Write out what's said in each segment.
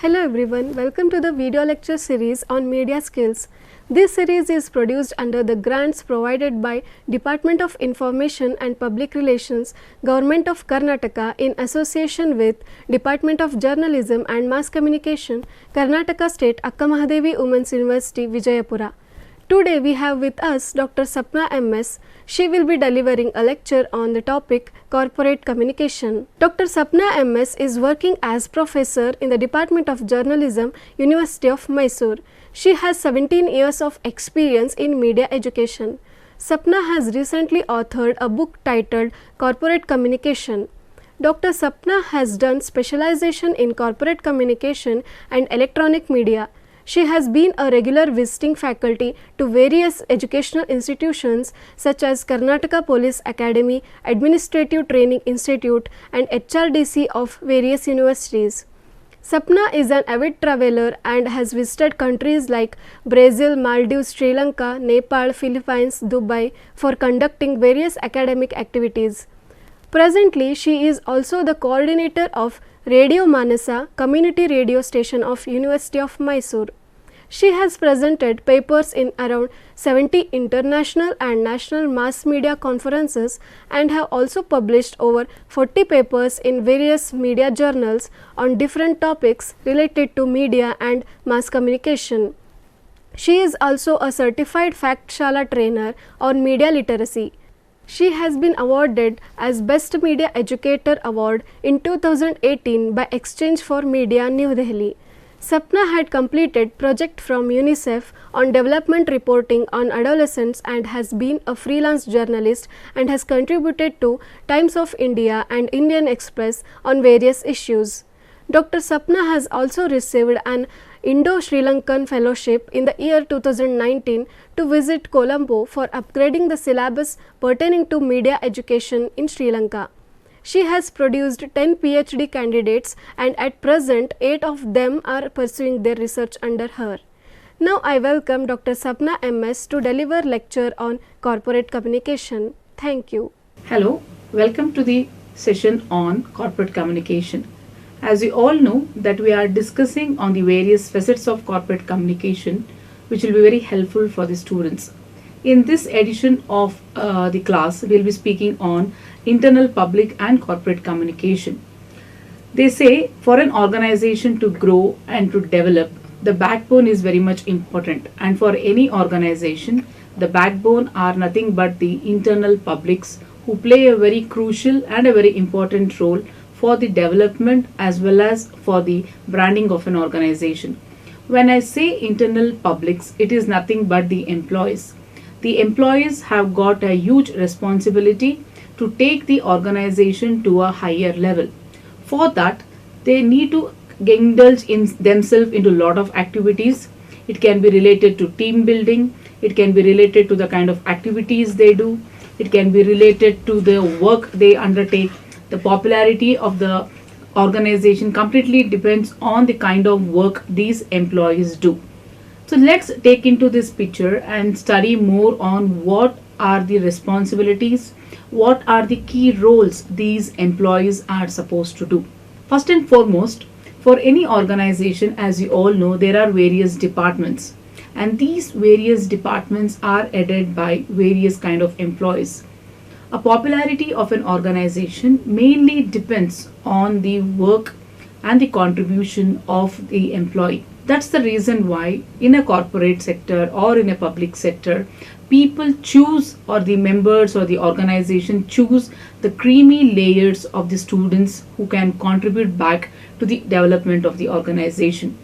Hello everyone, welcome to the video lecture series on media skills. This series is produced under the grants provided by Department of Information and Public Relations, Government of Karnataka in association with Department of Journalism and Mass Communication, Karnataka State Akka Women's University, Vijayapura. Today we have with us Dr. Sapna MS. She will be delivering a lecture on the topic Corporate Communication. Dr. Sapna MS is working as professor in the Department of Journalism, University of Mysore. She has 17 years of experience in media education. Sapna has recently authored a book titled Corporate Communication. Dr. Sapna has done specialization in corporate communication and electronic media. She has been a regular visiting faculty to various educational institutions such as Karnataka Police Academy, Administrative Training Institute and HRDC of various universities. Sapna is an avid traveler and has visited countries like Brazil, Maldives, Sri Lanka, Nepal, Philippines, Dubai for conducting various academic activities. Presently, she is also the coordinator of Radio Manasa, community radio station of University of Mysore. She has presented papers in around 70 international and national mass media conferences and have also published over 40 papers in various media journals on different topics related to media and mass communication. She is also a certified Faktshala trainer on media literacy. She has been awarded as Best Media Educator Award in 2018 by Exchange for Media, New Delhi. Sapna had completed project from UNICEF on development reporting on adolescents and has been a freelance journalist and has contributed to Times of India and Indian Express on various issues. Dr. Sapna has also received an Indo-Sri Lankan Fellowship in the year 2019 to visit Colombo for upgrading the syllabus pertaining to media education in Sri Lanka. She has produced 10 PhD candidates and at present 8 of them are pursuing their research under her. Now I welcome Dr. Sapna MS to deliver lecture on corporate communication. Thank you. Hello, welcome to the session on corporate communication. As we all know that we are discussing on the various facets of corporate communication which will be very helpful for the students. In this edition of the class, we will be speaking on internal public and corporate communication. They say for an organization to grow and to develop, the backbone is very much important, and for any organization, the backbone are nothing but the internal publics who play a very crucial and a very important role for the development as well as for the branding of an organization. When I say internal publics, it is nothing but the employees. The employees have got a huge responsibility to take the organization to a higher level. For that, they need to indulge in themselves into a lot of activities. It can be related to team building, it can be related to the kind of activities they do, it can be related to the work they undertake. The popularity of the organization completely depends on the kind of work these employees do. So let's take into this picture and study more on what are the responsibilities, what are the key roles these employees are supposed to do. First and foremost, for any organization, as you all know, there are various departments, and these various departments are headed by various kind of employees. A popularity of an organization mainly depends on the work and the contribution of the employee. That's the reason why in a corporate sector or in a public sector, people choose, or the members or the organization choose, the creamy layers of the students who can contribute back to the development of the organization.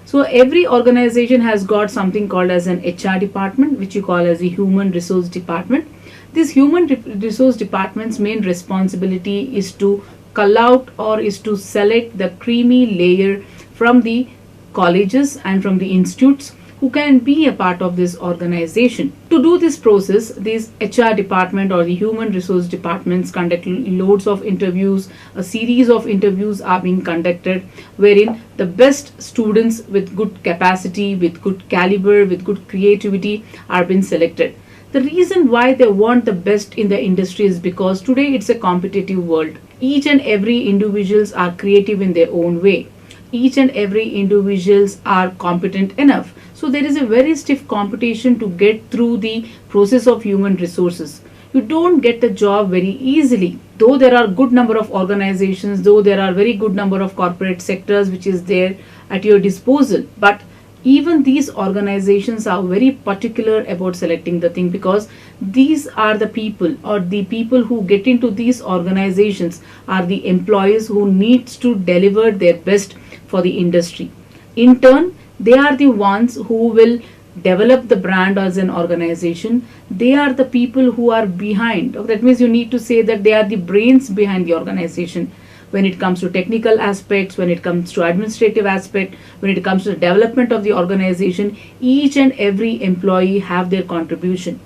So every organization has got something called as an HR department, which you call as the human resource department. This human resource department's main responsibility is to cull out or is to select the creamy layer from the colleges and from the institutes who can be a part of this organization. To do this process, this HR department or the human resource departments conduct loads of interviews. A series of interviews are being conducted wherein the best students with good capacity, with good caliber, with good creativity are being selected. The reason why they want the best in the industry is because today it's a competitive world. Each and every individuals are creative in their own way. each and every individuals are competent enough. So there is a very stiff competition to get through the process of human resources. You don't get a job very easily, though there are good number of organizations, though there are very good number of corporate sectors which is there at your disposal, but even these organizations are very particular about selecting the thing, because these are the people, or the people who get into these organizations are the employees who needs to deliver their best for the industry. In turn, they are the ones who will develop the brand as an organization. They are the people who are behind. That means you need to say that they are the brains behind the organization. When it comes to technical aspects, when it comes to administrative aspect, when it comes to the development of the organization, each and every employee have their contribution.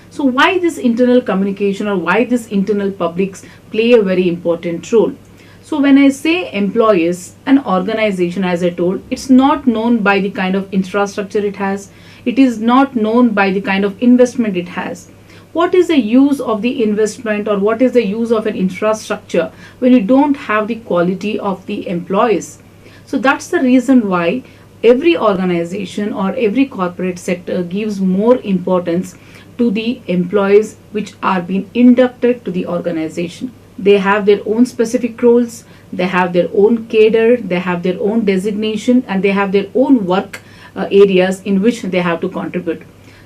So why this internal communication, or why this internal publics play a very important role? So when I say employees, an organization, as I told, it's not known by the kind of infrastructure it has. It is not known by the kind of investment it has. What is the use of the investment, or what is the use of an infrastructure when you don't have the quality of the employees? So that's the reason why every organization or every corporate sector gives more importance to the employees which are being inducted to the organization. They have their own specific roles, they have their own cadre, they have their own designation, and they have their own work areas in which they have to contribute.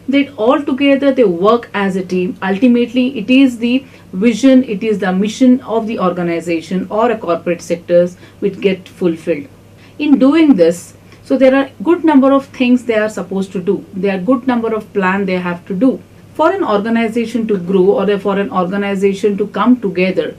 That all together they work as a team. Ultimately, it is the vision, it is the mission of the organization or a corporate sectors which get fulfilled. In doing this, so there are good number of things they are supposed to do. There are good number of plan they have to do. For an organization to grow, or for an organization to come together,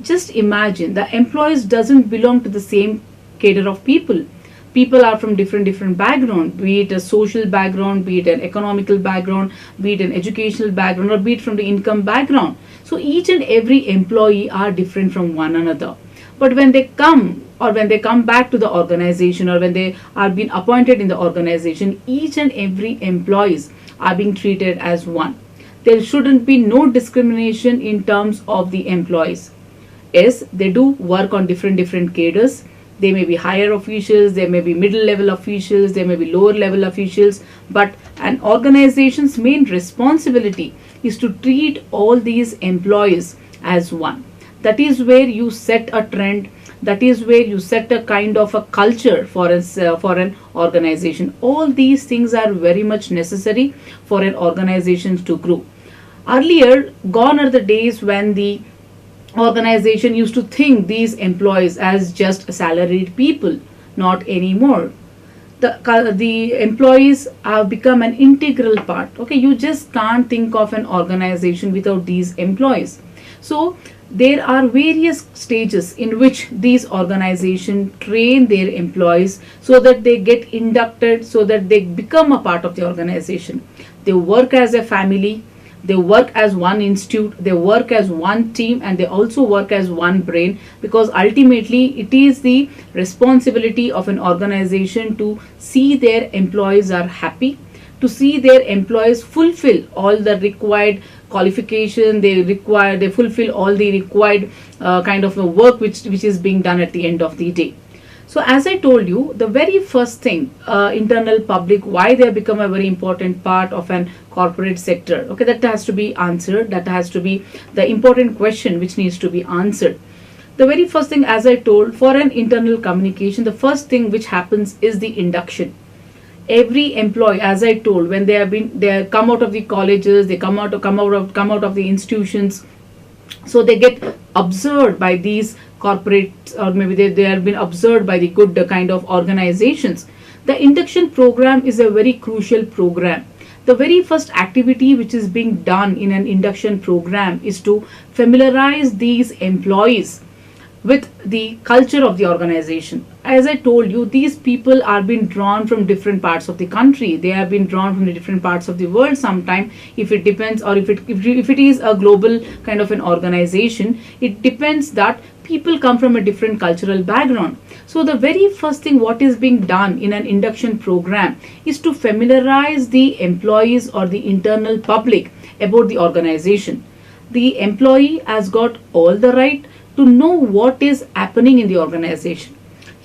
just imagine the employees doesn't belong to the same cadre of people. People are from different background, be it a social background, be it an economical background, be it an educational background, or be it from the income background. So each and every employee are different from one another. But when they come, or when they come back to the organization, or when they are being appointed in the organization, each and every employees are being treated as one. There shouldn't be no discrimination in terms of the employees. Yes, they do work on different cadres. They may be higher officials, they may be middle level officials, they may be lower level officials, but an organization's main responsibility is to treat all these employees as one. That is where you set a trend, that is where you set a kind of a culture for an organization. All these things are very much necessary for an organization to grow. Earlier, gone are the days when the organization used to think these employees as just salaried people. Not anymore. The employees have become an integral part. Okay, you just can't think of an organization without these employees. So there are various stages in which these organizations train their employees so that they get inducted, so that they become a part of the organization. They work as a family. They work as one institute, they work as one team, and they also work as one brain, because ultimately it is the responsibility of an organization to see their employees are happy, to see their employees fulfill all the required qualification they fulfill all the required kind of a work which is being done at the end of the day. So as I told you, the very first thing, internal public, why they have become a very important part of an corporate sector. Okay, that has to be answered. That has to be the important question which needs to be answered. The very first thing, as I told, for an internal communication, the first thing which happens is the induction. Every employee, as I told, when they come out of the colleges, they come out of the institutions, so they get observed by these corporates, or maybe they have been observed by the good kind of organizations. The induction program is a very crucial program. The very first activity which is being done in an induction program is to familiarize these employees with the culture of the organization. As I told you, these people are being drawn from different parts of the country. They have been drawn from the different parts of the world sometime. If it depends, or if it is a global kind of an organization, it depends that people come from a different cultural background. So the very first thing what is being done in an induction program is to familiarize the employees or the internal public about the organization. The employee has got all the right to know what is happening in the organization.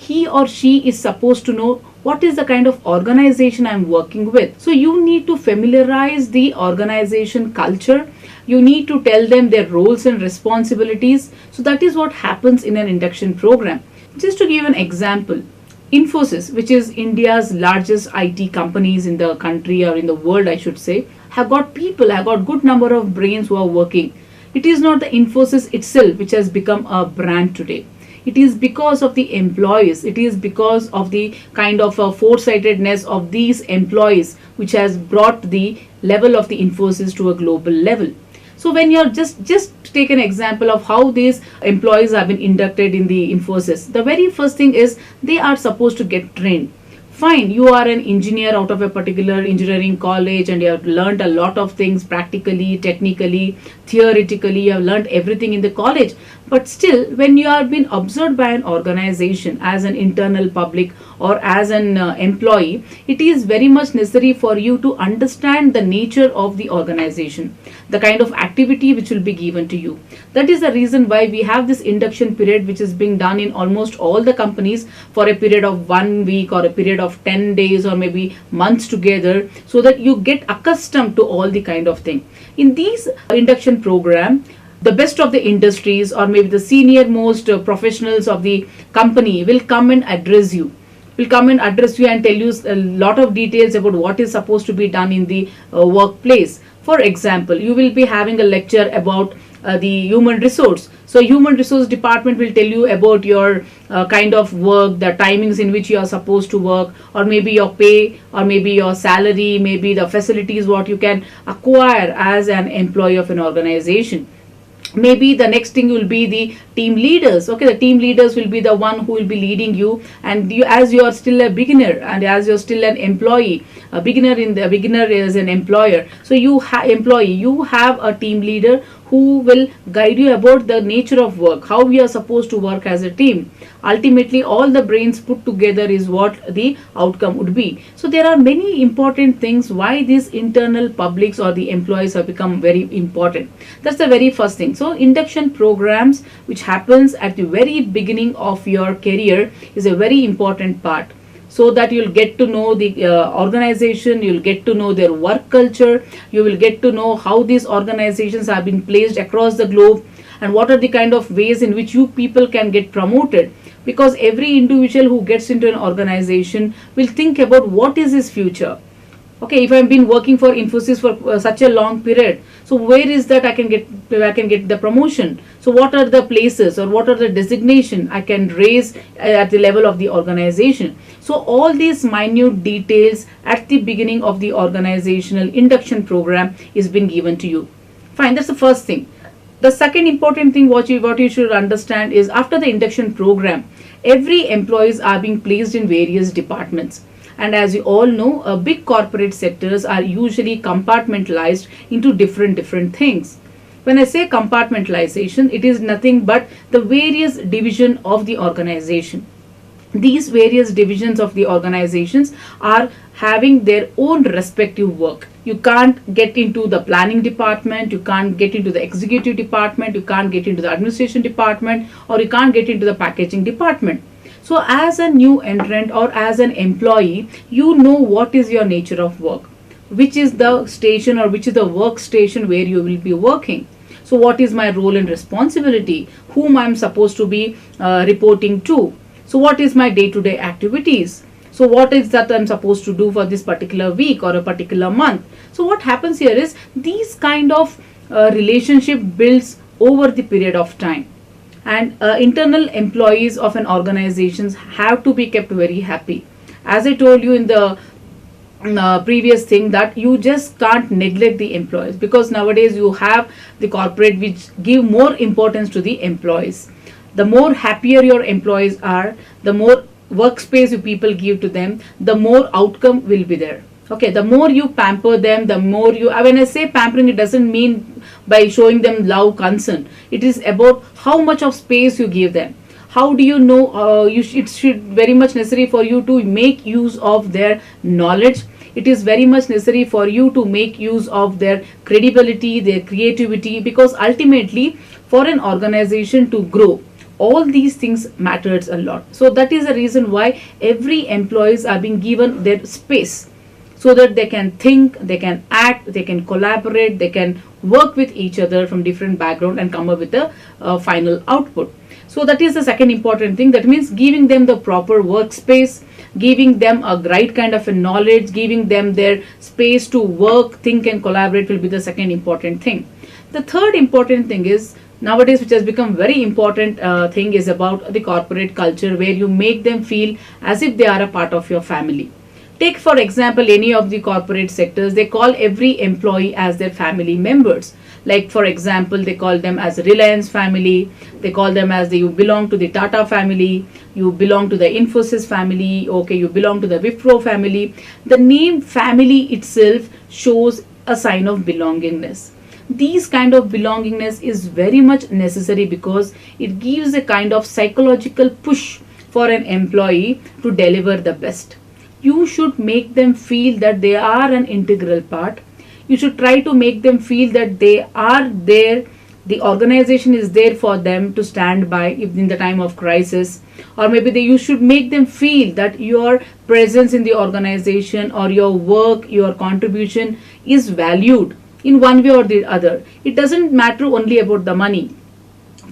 he or she is supposed to know what is the kind of organization I'm working with. So you need to familiarize the organization culture. You need to tell them their roles and responsibilities. So that is what happens in an induction program. Just to give an example, Infosys, which is India's largest IT companies in the country or in the world, I should say, have got people, have got good number of brains who are working. It is not the Infosys itself which has become a brand today. It is because of the employees. It is because of the kind of foresightedness of these employees which has brought the level of the Infosys to a global level. So when you're just take an example of how these employees have been inducted in the Infosys, the very first thing is they are supposed to get trained. Fine, you are an engineer out of a particular engineering college and you have learned a lot of things practically, technically, theoretically, you have learned everything in the college. But still, when you are being observed by an organization as an internal public or as an employee, it is very much necessary for you to understand the nature of the organization, the kind of activity which will be given to you. That is the reason why we have this induction period which is being done in almost all the companies for a period of 1 week or a period of 10 days or maybe months together, so that you get accustomed to all the kind of thing. In these induction program, the best of the industries or maybe the senior most professionals of the company will come and address you. Will come and address you and tell you a lot of details about what is supposed to be done in the workplace. For example, you will be having a lecture about the human resource. So human resource department will tell you about your kind of work, the timings in which you are supposed to work, or maybe your pay, or maybe your salary, maybe the facilities what you can acquire as an employee of an organization. Maybe the next thing will be the team leaders. Okay, the team leaders will be the one who will be leading you, and you, as you are still a beginner and as you're still an employee, a beginner is an employer. So you have a team leader who will guide you about the nature of work, how we are supposed to work as a team. Ultimately, all the brains put together is what the outcome would be. So there are many important things why these internal publics or the employees have become very important. That's the very first thing. So induction programs which happens at the very beginning of your career is a very important part, so that you'll get to know the organization, you'll get to know their work culture, you will get to know how these organizations have been placed across the globe and what are the kind of ways in which you people can get promoted. Because every individual who gets into an organization will think about what is his future. Okay, if I've been working for Infosys for such a long period, so where is that I can get the promotion? So what are the places or what are the designation I can raise at the level of the organization? So all these minute details at the beginning of the organizational induction program is being given to you. Fine, that's the first thing. The second important thing what you should understand is, after the induction program, every employees are being placed in various departments. And as you all know, big corporate sectors are usually compartmentalized into different things. When I say compartmentalization, it is nothing but the various division of the organization. These various divisions of the organizations are having their own respective work. You can't get into the planning department, you can't get into the executive department, you can't get into the administration department, or you can't get into the packaging department. So as a new entrant or as an employee, you know what is your nature of work, which is the station or which is the workstation where you will be working. So what is my role and responsibility, whom I am supposed to be reporting to. So what is my day-to-day activities. So what is that I'm supposed to do for this particular week or a particular month. So what happens here is these kind of relationship builds over the period of time. And internal employees of an organization have to be kept very happy. As I told you in the previous thing, that you just can't neglect the employees, because nowadays you have the corporate which give more importance to the employees. The more happier your employees are, the more workspace you people give to them, the more outcome will be there. Okay, the more you pamper them, the more you, when I say pampering, it doesn't mean by showing them love, concern. It is about how much of space you give them. How do you know, it should very much necessary for you to make use of their knowledge. It is very much necessary for you to make use of their credibility, their creativity, because ultimately for an organization to grow, all these things matters a lot. So that is the reason why every employees are being given their space, so that they can think, they can act, they can collaborate, they can work with each other from different background and come up with a final output. So that is the second important thing. That means giving them the proper workspace, giving them a right kind of a knowledge, giving them their space to work, think and collaborate will be the second important thing. The third important thing is nowadays, which has become very important thing, is about the corporate culture, where you make them feel as if they are a part of your family. Take for example any of the corporate sectors, they call every employee as their family members. Like for example, they call them as Reliance family, they call them as you belong to the Tata family, you belong to the Infosys family, okay, you belong to the Wipro family. The name family itself shows a sign of belongingness. These kind of belongingness is very much necessary because it gives a kind of psychological push for an employee to deliver the best. You should make them feel that they are an integral part. You should try to make them feel that they are there, the organization is there for them to stand by if in the time of crisis, or maybe you should make them feel that your presence in the organization or your work, your contribution is valued in one way or the other. It doesn't matter only about the money.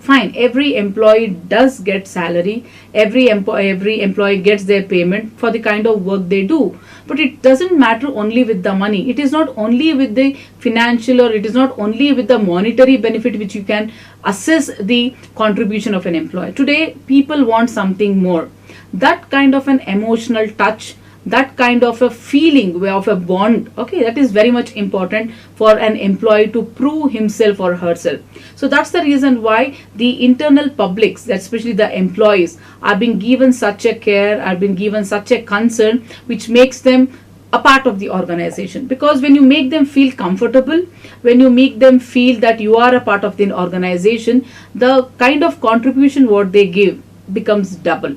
Fine, every employee does get salary, every employee gets their payment for the kind of work they do, but it doesn't matter only with the money. It is not only with the financial, or it is not only with the monetary benefit which you can assess the contribution of an employee. Today people want something more, that kind of an emotional touch, that kind of a feeling of a bond, okay, that is very much important for an employee to prove himself or herself. So that's the reason why the internal publics, especially the employees, are being given such a care, are being given such a concern, which makes them a part of the organization. Because when you make them feel comfortable, when you make them feel that you are a part of the organization, the kind of contribution what they give becomes double.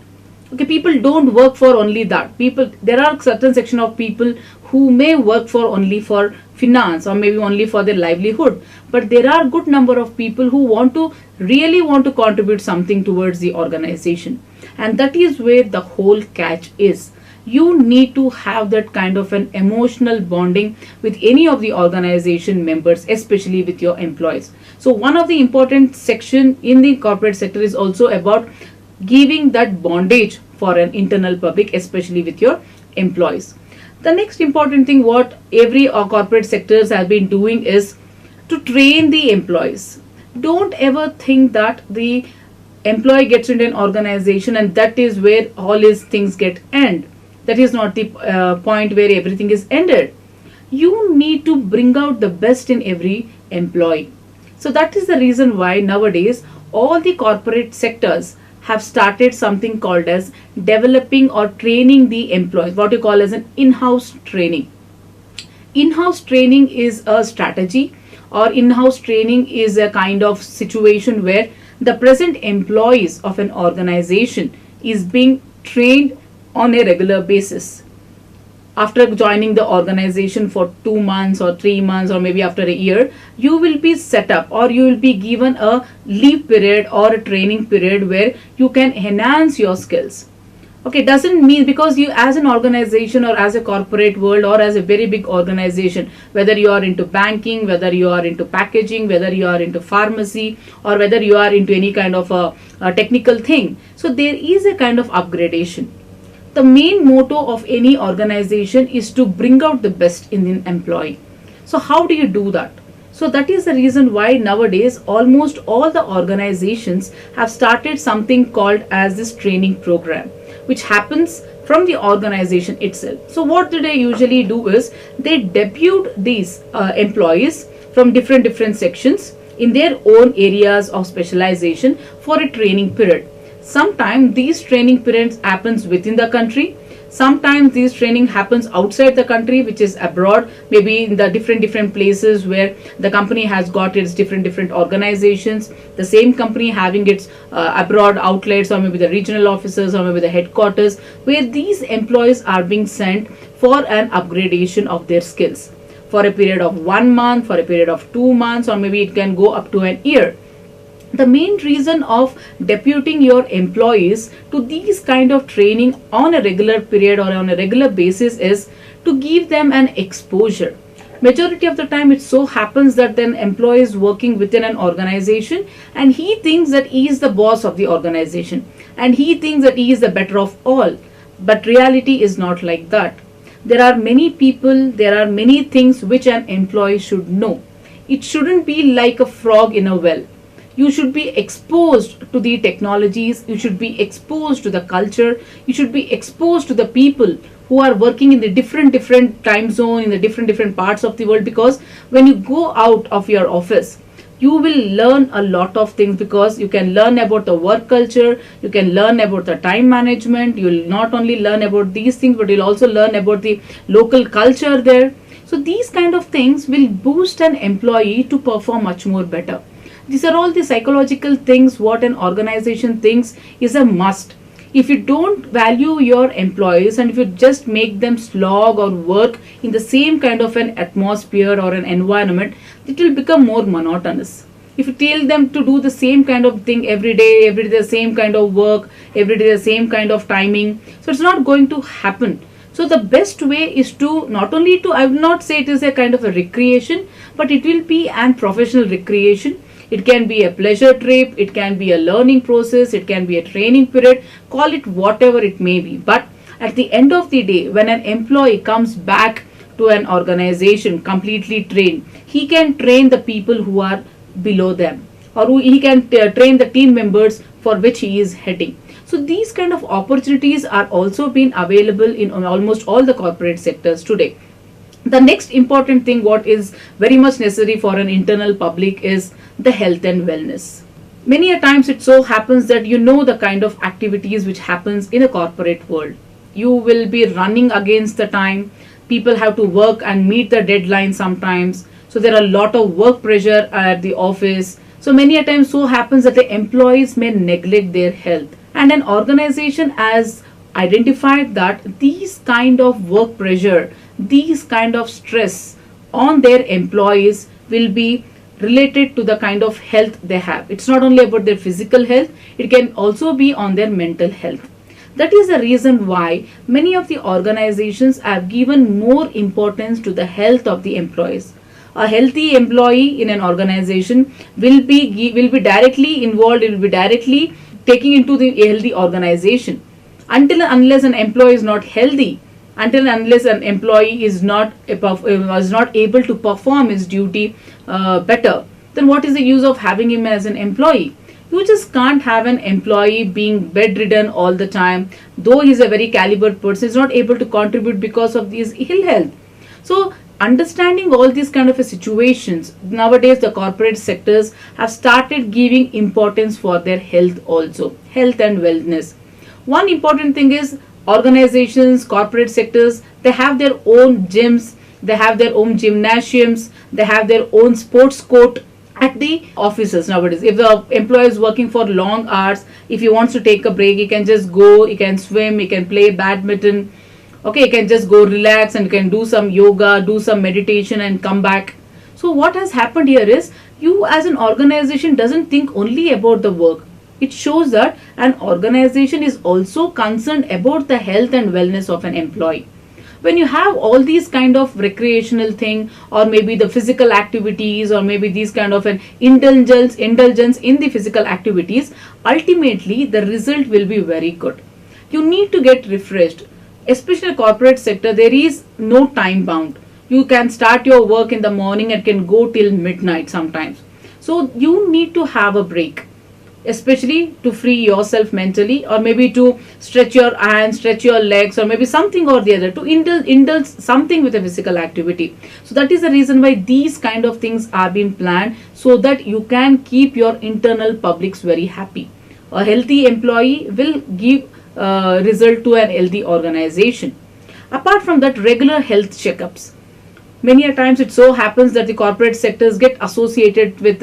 Okay, people don't work for only that. There are certain section of people who may work for only for finance or maybe only for their livelihood, but there are good number of people who really want to contribute something towards the organization, and that is where the whole catch is. You need to have that kind of an emotional bonding with any of the organization members, especially with your employees. So one of the important section in the corporate sector is also about giving that bondage for an internal public, especially with your employees. The next important thing what every corporate sectors have been doing is to train the employees. Don't ever think that the employee gets into an organization and that is where all his things get end. That is not the point where everything is ended. You need to bring out the best in every employee. So that is the reason why nowadays all the corporate sectors have started something called as developing or training the employees, what you call as an in-house training. In-house training is a strategy, or in-house training is a kind of situation where the present employees of an organization is being trained on a regular basis. After joining the organization for 2 months or 3 months or maybe after a year, you will be set up or you will be given a leave period or a training period where you can enhance your skills. Okay, doesn't mean because you as an organization or as a corporate world or as a very big organization, whether you are into banking, whether you are into packaging, whether you are into pharmacy, or whether you are into any kind of a technical thing. So there is a kind of upgradation. The main motto of any organization is to bring out the best in an employee. So how do you do that? So that is the reason why nowadays almost all the organizations have started something called as this training program, which happens from the organization itself. So what do they usually do is they depute these employees from different sections in their own areas of specialization for a training period. Sometimes these training periods happens within the country. Sometimes this training happens outside the country, which is abroad, maybe in the different places where the company has got its different organizations. The same company having its abroad outlets, or maybe the regional offices, or maybe the headquarters, where these employees are being sent for an upgradation of their skills for a period of 1 month, for a period of 2 months, or maybe it can go up to an year. The main reason of deputing your employees to these kind of training on a regular period or on a regular basis is to give them an exposure. Majority of the time it so happens that an employee is working within an organization and he thinks that he is the boss of the organization and he thinks that he is the better of all, but reality is not like that. There are many people, there are many things which an employee should know. It shouldn't be like a frog in a well. You should be exposed to the technologies, you should be exposed to the culture, you should be exposed to the people who are working in the different time zone, in the different parts of the world, because when you go out of your office, you will learn a lot of things, because you can learn about the work culture, you can learn about the time management, you will not only learn about these things, but you'll also learn about the local culture there. So these kind of things will boost an employee to perform much more better. These are all the psychological things what an organization thinks is a must. If you don't value your employees and if you just make them slog or work in the same kind of an atmosphere or an environment, it will become more monotonous. If you tell them to do the same kind of thing every day the same kind of work, every day the same kind of timing, so it's not going to happen. So the best way is to not only to, I will not say it is a kind of a recreation, but it will be an professional recreation. It can be a pleasure trip, it can be a learning process, it can be a training period, call it whatever it may be. But at the end of the day, when an employee comes back to an organization completely trained, he can train the people who are below them, or he can train the team members for which he is heading. So these kind of opportunities are also being available in almost all the corporate sectors today. The next important thing what is very much necessary for an internal public is the health and wellness. Many a times it so happens that you know the kind of activities which happens in a corporate world. You will be running against the time. People have to work and meet the deadline sometimes. So there are a lot of work pressure at the office. So many a times so happens that the employees may neglect their health. And an organization has identified that these kind of work pressure, these kind of stress on their employees will be related to the kind of health they have. It's not only about their physical health, it can also be on their mental health. That is the reason why many of the organizations have given more importance to the health of the employees. A healthy employee in an organization will be directly involved, will be directly taking into the healthy organization. Until and unless an employee is not healthy, until and unless an employee is not able to perform his duty better, then what is the use of having him as an employee? You just can't have an employee being bedridden all the time. Though he's a very calibered person, he's not able to contribute because of his ill health. So understanding all these kind of situations, nowadays the corporate sectors have started giving importance for their health also, health and wellness. One important thing is organizations, corporate sectors, they have their own gyms, they have their own gymnasiums, they have their own sports court at the offices nowadays. If the employee is working for long hours, if he wants to take a break, he can just go, he can swim, he can play badminton, okay, he can just go relax and can do some yoga, do some meditation and come back. So what has happened here is, you as an organization doesn't think only about the work. It shows that an organization is also concerned about the health and wellness of an employee. When you have all these kind of recreational thing, or maybe the physical activities, or maybe these kind of an indulgence in the physical activities, ultimately the result will be very good. You need to get refreshed. Especially in the corporate sector, there is no time bound. You can start your work in the morning and can go till midnight sometimes. So you need to have a break, especially to free yourself mentally, or maybe to stretch your hands, stretch your legs, or maybe something or the other, to indulge something with a physical activity. So that is the reason why these kind of things are being planned, so that you can keep your internal publics very happy. A healthy employee will give result to an healthy organization. Apart from that, regular health checkups. Many a times it so happens that the corporate sectors get associated with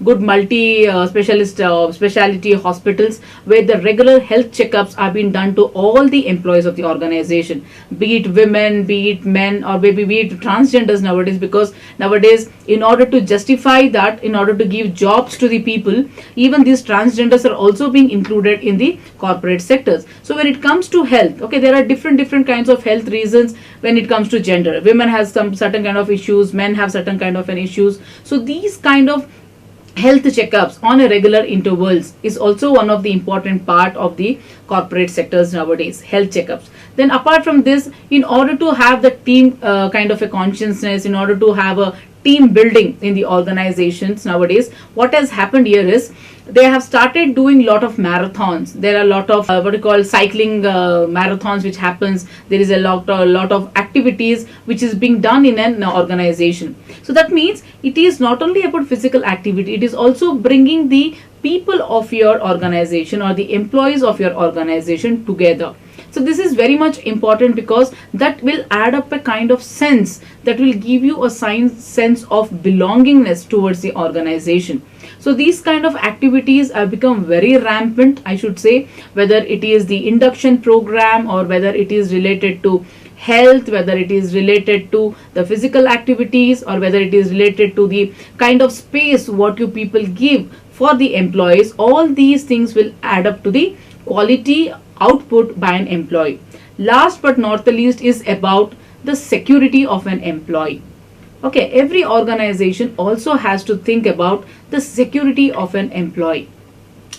good multi specialist specialty hospitals, where the regular health checkups are being done to all the employees of the organization, be it women, be it men, or maybe be it transgenders nowadays, because nowadays, in order to justify that, in order to give jobs to the people, even these transgenders are also being included in the corporate sectors. So when it comes to health, okay, there are different kinds of health reasons. When it comes to gender, women has some certain kind of issues, men have certain kind of an issues. So these kind of health checkups on a regular intervals is also one of the important part of the corporate sectors nowadays, health checkups. Then apart from this, in order to have the team kind of a consciousness, in order to have a team building in the organizations nowadays, what has happened here is they have started doing lot of marathons. There are a lot of what you call cycling marathons which happens. There is a lot of activities which is being done in an organization. So that means it is not only about physical activity, it is also bringing the people of your organization or the employees of your organization together. So this is very much important, because that will add up a kind of sense that will give you a sense of belongingness towards the organization. So these kind of activities have become very rampant, I should say, whether it is the induction program or whether it is related to health, whether it is related to the physical activities, or whether it is related to the kind of space what you people give for the employees. All these things will add up to the quality output by an employee. Last but not the least is about the security of an employee. Okay, every organization also has to think about the security of an employee.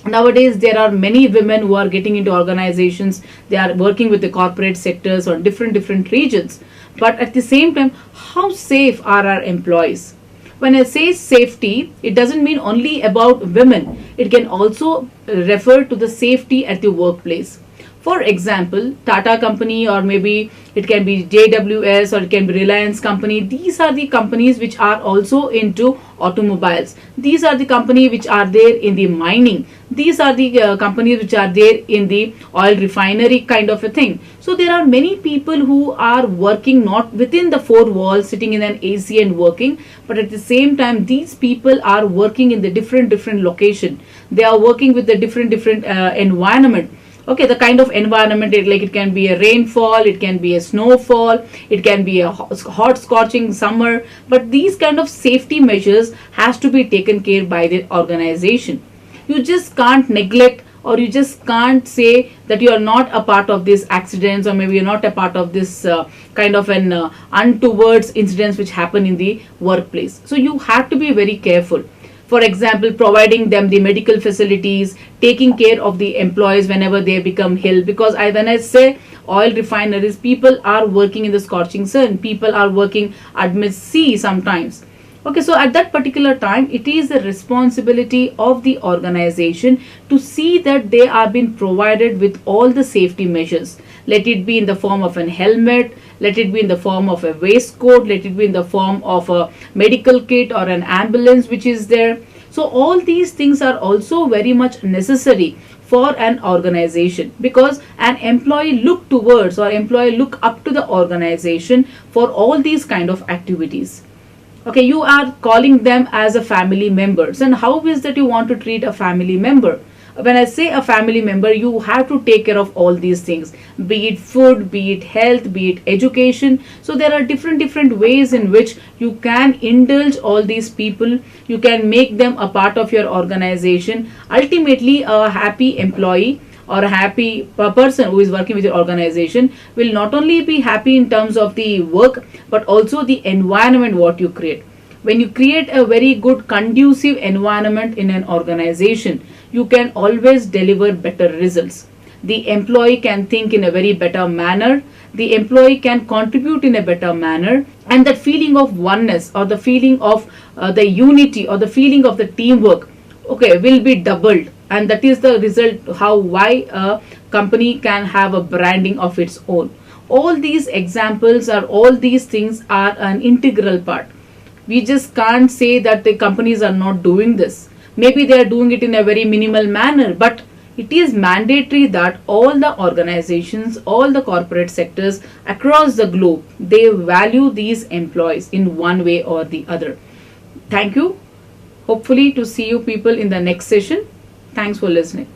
Nowadays, there are many women who are getting into organizations. They are working with the corporate sectors or different regions. But at the same time, how safe are our employees? When I say safety, it doesn't mean only about women. It can also refer to the safety at the workplace. For example, Tata company, or maybe it can be JWS, or it can be Reliance company. These are the companies which are also into automobiles. These are the companies which are there in the mining. These are the companies which are there in the oil refinery kind of a thing. So there are many people who are working not within the four walls, sitting in an AC and working, but at the same time these people are working in the different location. They are working with the different environment. Okay, the kind of environment, like it can be a rainfall, it can be a snowfall, it can be a hot scorching summer, but these kind of safety measures has to be taken care by the organization. You just can't neglect, or you just can't say that you are not a part of these accidents, or maybe you're not a part of this kind of an untowards incidents which happen in the workplace. So you have to be very careful. For example, providing them the medical facilities, taking care of the employees whenever they become ill. Because when I say oil refineries, people are working in the scorching sun. People are working amidst sea sometimes. Okay, so at that particular time, it is the responsibility of the organization to see that they are being provided with all the safety measures. Let it be in the form of an helmet, let it be in the form of a waistcoat, let it be in the form of a medical kit or an ambulance which is there. So all these things are also very much necessary for an organization, because an employee look towards, or employee look up to the organization for all these kind of activities. Okay, you are calling them as a family members, and how is that you want to treat a family member? When I say a family member, you have to take care of all these things, be it food, be it health, be it education. So there are different ways in which you can indulge all these people. You can make them a part of your organization. Ultimately, a happy employee or a happy person who is working with your organization will not only be happy in terms of the work, but also the environment what you create. When you create a very good conducive environment in an organization, you can always deliver better results. The employee can think in a very better manner. The employee can contribute in a better manner, and that feeling of oneness, or the feeling of the unity, or the feeling of the teamwork, okay, will be doubled. And that is the result why a company can have a branding of its own. All these examples, or all these things are an integral part. We just can't say that the companies are not doing this. Maybe they are doing it in a very minimal manner, but it is mandatory that all the organizations, all the corporate sectors across the globe, they value these employees in one way or the other. Thank you. Hopefully to see you people in the next session. Thanks for listening.